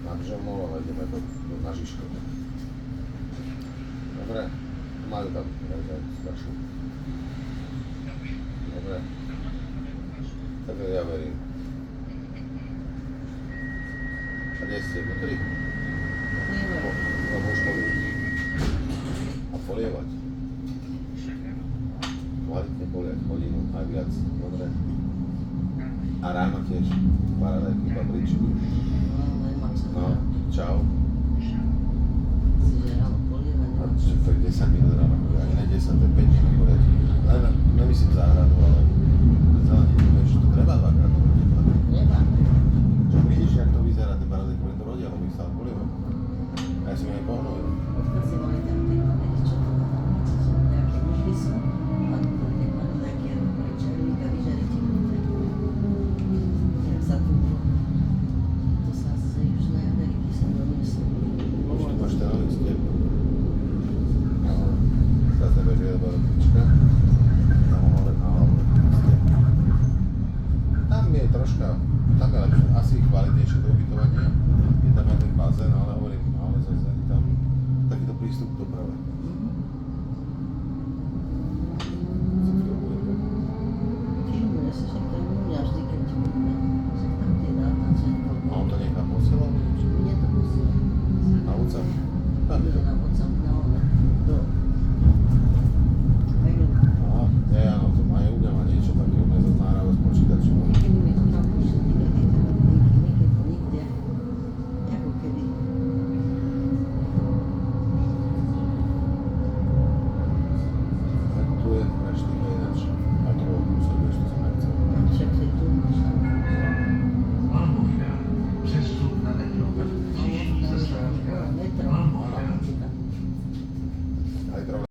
na Džemov, ale ideme na Žižkov. Dobre, majú tam aj staršiu. Dobre, tak ja verím. A kde ste? Vnútri? Lebo už poviem. A polievať. Kvalitne polievať, hodinu, aj viac. Dobre. A ráno tiež. Paradajky, papričky. No, čau. A čo to je 10 minút ráno? Ani ne 10, to je 5 minút. Nemyslím záhradu, ale